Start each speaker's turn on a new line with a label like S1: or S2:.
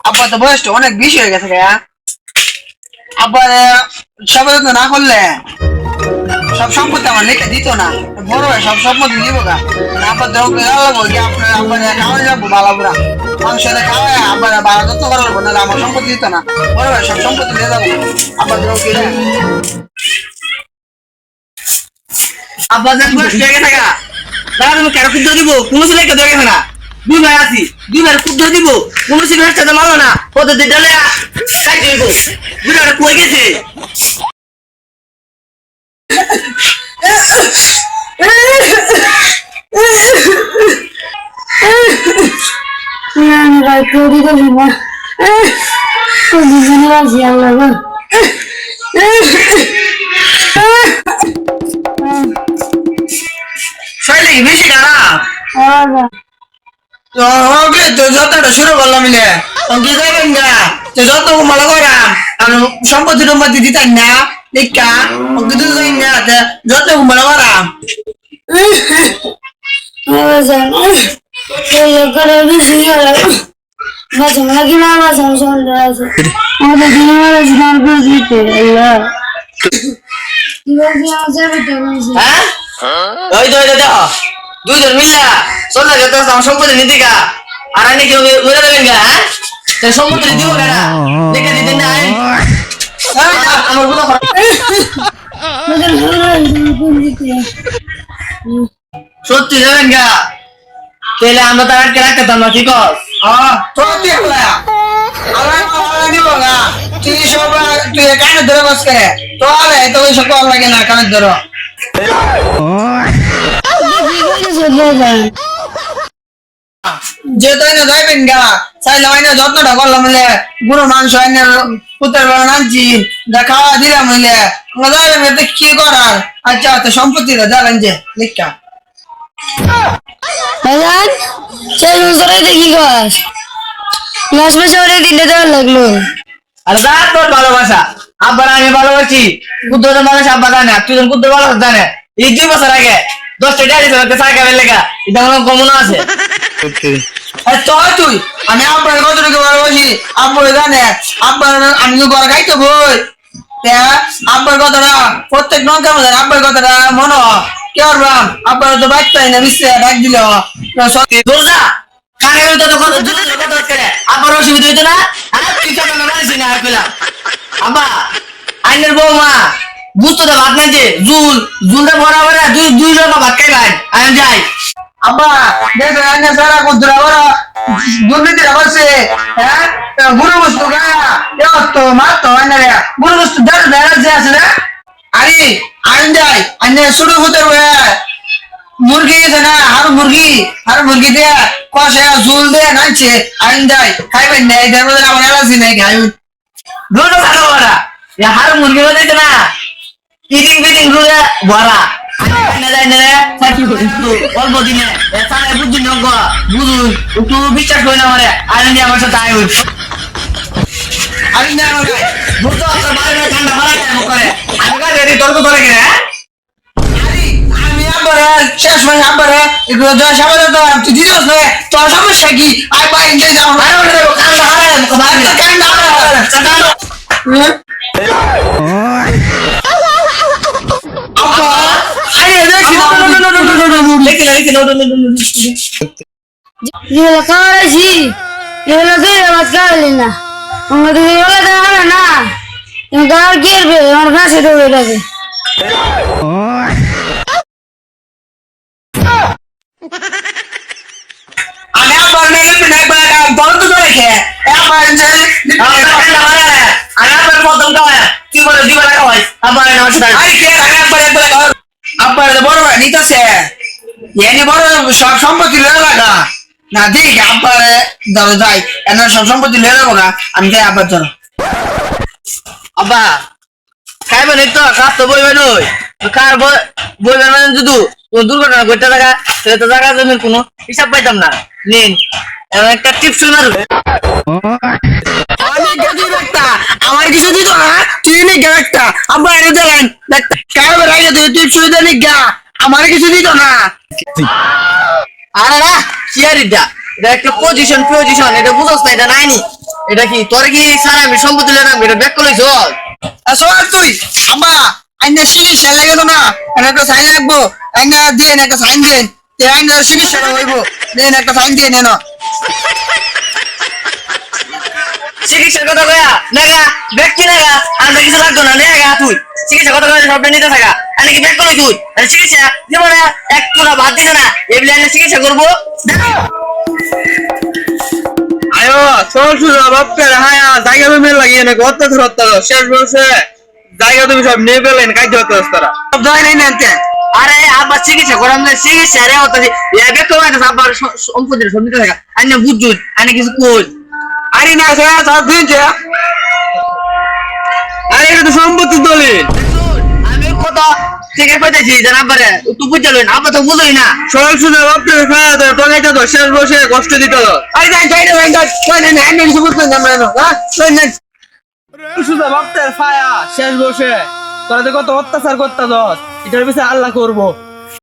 S1: আব্বা তো বয়সটা অনেক বেশি হয়ে গেছে গা। আব্বার সবাই তো না করলে সব সম্পত্তি আমার লিখে দিত না, বড় ভাই সব সম্পত্তি দিব গা। আব্বার ধরো লাগবো কি আপনার আব্বার খাওয়াই যাবো বালা বুড়া মাংস খাওয়াই আব্বার বালা যত্ন করা লাগবো, নাহলে আমার সম্পত্তি দিত না। বড় ভাই সব সম্পত্তি নিয়ে যাবো আব্বার ধরো কি আব্বা যা বয়স হয়ে গেছে গা। দাদা তুমি কেন কুদ্দ দিব, কোনো ছেলে কেউ দেখে না। দুই ভাই আছি, দুই ভাই কুদ্দ দিব, কোনো ছেলের সাথে মারো না। কত দিন ডালে দিব বুড়াটা কই গেছে। শৈলী বেশি খারাপ তো যতটা শুরু করলাম মিলে কি যাবেন গা, তো যত মালা করাম আর সম্পত্তি টম্পত্তি দিতেন না দেখা কিন্তু না যত মালা করাম ওই তো দেখো দুইজন মিলা চলে যেতে আমার সম্পত্তি নিতে গা। আর আইনে কেউ উড়ে দেবেন গা। হ্যাঁ সম্পত্তি দিব না দেখে দিতেন না আমার গুলো সত্যি যাবেন গা, তাহলে আমরা তো আটকে রাখতাম না। ঠিক আছে সত্যি দিব গা। তুই সব তুই কানের ধরে বস করে তোলে তো ওই সব লাগে না কানের ধরো যেহেতু আইনা যাইবেন গা চাইলে আইনা যত্নটা করলাম মিলে গুঁড়ো মাংস আইনা পুতের বেলা আনছি যা খাওয়া দিলাম মিলে যাবেন কি করার। আচ্ছা তো সম্পত্তিটা যাবেন যে লিখা
S2: দেখি গাছ মাস মাসে ওরে দিলে দেওয়ার লাগলো।
S1: আর যা তোর ভালোবাসা আব্বার আমি ভালোবাসি কুদ্দুর মানুষ আব্বা জানে তুই কুদ্দুর ভালোবাসা জানে। এই 2 বছর আগে 10টা গাড়ি চালাতে সাইকেলের লেখা এটা কোনো কমন আছে তুই আমি আব্বার কতটুকু ভালোবাসি আব্বু জানে। আব্বার আমি তো ঘর খাইতে বই আব্বার কথাটা প্রত্যেক নৌকা মধ্যে আব্বার কথাটা মনে কে করবাম আব্বার তো বাচ্চাই না বিশ্বে ডাক দিল আবার অসুবিধা হইতো না। আব্বা আইনের বৌমা বুঝতো তো ভাত নাই যে জুলটা ভরা ভরা দুই জন ভাত খাই ভাই আমি যাই। আব্বা দেখো আইনে সারা কুদ্রা ভরা দুর্নীতিরা বলছে। হ্যাঁ গুরু বস্তু গায়া তো মারতো আইনে গুরু বস্তু দেখা যে আছে না। আরে আইন যাই আইনে শুরু হতে মুরগি আছে না আর মুরগি দিয়ে কষে ঝুল দিয়ে নাইছে আইন যাই খাইবেন না এটার মধ্যে আমার অ্যালার্জি নাই খাইবেন দুটো খাবো ওরা হার মুরগি হয়েছে না ইটিং ফিটিং রুলে ভরা অল্প দিনে বুঝুন বুঝুন একটু বিশ্বাস করি না আমার আইন দিয়ে আমার সাথে আইন আইন বুঝতে ঠান্ডা মারা করে আমি তর্ক করে কিনা শেষ মানে আব্বারে এগুলো যা সামনে তো তুই দিছস না তোর সমস্যা কি আই বাই ইনতে যাও না আমি আবার বড় তো রেখে কি বলে দিবা খাওয়াই আব্বার বড় ভাই নিতেছে এনে বড় সব সম্পত্তি লেগে লাগা না দেখ আব্বার ধরো যাই এনে সব সম্পত্তি লেগে যাবো না আমি যাই আব্বার ধরো। আব্বা খাইবেন তো কাজ তো বইবেন ওই কার বইবেন মানে যদি দুর্ঘটনা ঘটতে থাকা সেটা তো জায়গা জমির কোনো হিসাব পাইতাম না। নিন একটা টিপস মারবে আমার কিছু দিত না তুই নি একটা আব্বা এনে দিলেন কারবার আগে তুই টিপস দিলি গা আমার কিছু দিত না। আরে না চিয়ারিটা এটা একটা পজিশন এটা বুঝছ না, এটা নাইনি। এটা কি তোর কি সারা আমি সম্পত্তি লইলাম, এটা ব্যাক কইছ?
S3: সোয়ার তুই আব্বা আইনে চিকিৎসা লাগে তো না, একটা সাইন লাগবো, আইনা দিয়ে একটা সাইন দেন, আইনা চিকিৎসাটা হইব, দেন একটা সাইন দিয়ে নেন।
S1: চিকিৎসার কথা কয়া নাগা ব্যক্তি নাগা আর কিছু লাগতো না নেগা তুই চিকিৎসা কথা কয়া সবটা নিতে থাকা আমি কি ব্যাক করবি তুই আর চিকিৎসা দিব না, এক পুরা ভাত দিছে না এগুলি আমি চিকিৎসা করবো।
S3: আয়ো চল শুরু বাপের হায়া জায়গা তুমি লাগিয়ে না অত্যাচার শেষ বলছে জায়গা তুমি সব নিয়ে পেলেন কাজ হতে তারা সব জয় নাই নেন।
S1: আরে আবার চিকিৎসা করাম না, চিকিৎসা রে হতো ব্যাক করবো না, আবার সম্পত্তি সব নিতে থাকা আমি বুঝুন আমি কিছু কই।
S3: আরে না সব দিনছে, আরে এটা তো সম্পত্তির দলিল।
S1: আমি কত থেকে কইতেছি যে আব্বারে তুই বুঝতে লই না, আব্বা তো বুঝই না।
S3: সরল শুনে বাপের খাওয়া দাও তোকে তো শেষ বসে কষ্ট দিতে দাও। আরে যাই যাই যাই না আমি কিছু বুঝতে না হ্যাঁ শুধু বাপের ফায়া শেষ বসে তোরা কত অত্যাচার করতে দশ এটার পিছনে আল্লাহ করবো।